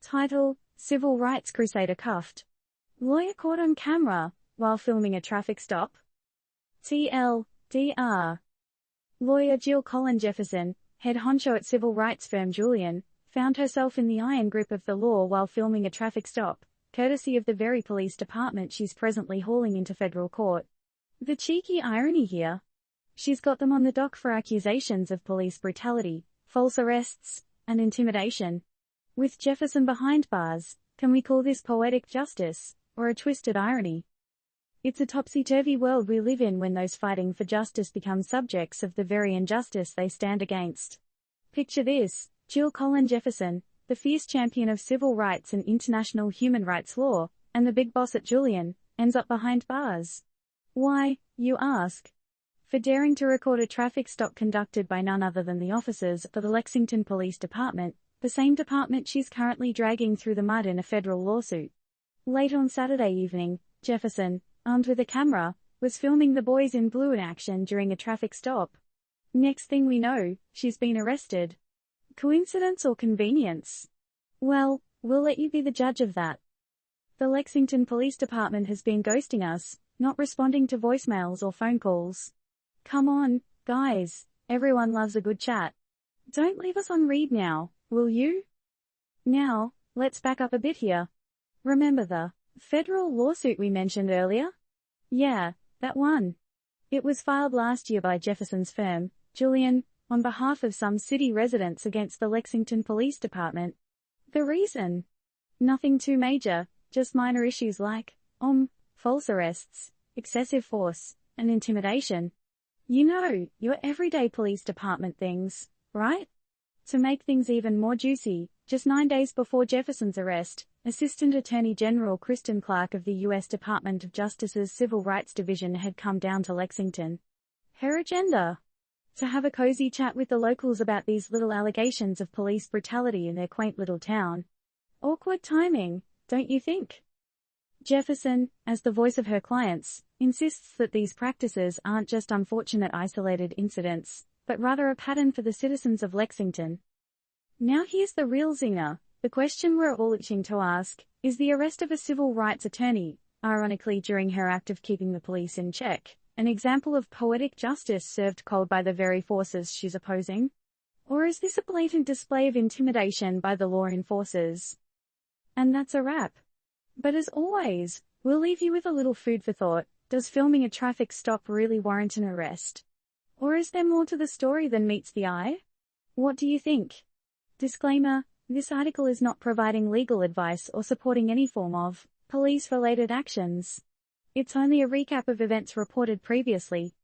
Title: Civil Rights Crusader Cuffed. Lawyer caught on camera while filming a traffic stop. TLDR. Lawyer Jill Collen Jefferson, head honcho at civil rights firm JULIAN, found herself in the iron grip of the law while filming a traffic stop, courtesy of the very police department she's presently hauling into federal court. The cheeky irony here. She's got them on the dock for accusations of police brutality, false arrests, and intimidation. With Jefferson behind bars, can we call this poetic justice, or a twisted irony? It's a topsy-turvy world we live in when those fighting for justice become subjects of the very injustice they stand against. Picture this: Jill Collen Jefferson, the fierce champion of civil rights and international human rights law, and the big boss at JULIAN, ends up behind bars. Why, you ask? For daring to record a traffic stop conducted by none other than the officers for the Lexington Police Department, the same department she's currently dragging through the mud in a federal lawsuit. Late on Saturday evening, Jefferson, armed with a camera, was filming the boys in blue in action during a traffic stop. Next thing we know, she's been arrested. Coincidence or convenience? Well, we'll let you be the judge of that. The Lexington Police Department has been ghosting us, not responding to voicemails or phone calls. Come on, guys, everyone loves a good chat. Don't leave us on read now, will you? Now, let's back up a bit here. Remember the federal lawsuit we mentioned earlier? Yeah, that one. It was filed last year by Jefferson's firm, JULIAN, on behalf of some city residents against the Lexington Police Department. The reason? Nothing too major, just minor issues like, false arrests, excessive force, and intimidation. You know, your everyday police department things, right? To make things even more juicy, just 9 days before Jefferson's arrest, Assistant Attorney General Kristen Clark of the U.S. Department of Justice's Civil Rights Division had come down to Lexington. Her agenda? To have a cozy chat with the locals about these little allegations of police brutality in their quaint little town. Awkward timing, don't you think? Jefferson, as the voice of her clients, insists that these practices aren't just unfortunate isolated incidents, but rather a pattern for the citizens of Lexington. Now here's the real zinger. The question we're all itching to ask, is the arrest of a civil rights attorney, ironically during her act of keeping the police in check, an example of poetic justice served cold by the very forces she's opposing? Or is this a blatant display of intimidation by the law enforcers? And that's a wrap. But as always, we'll leave you with a little food for thought. Does filming a traffic stop really warrant an arrest? Or is there more to the story than meets the eye? What do you think? Disclaimer: this article is not providing legal advice or supporting any form of police-related actions. It's only a recap of events reported previously,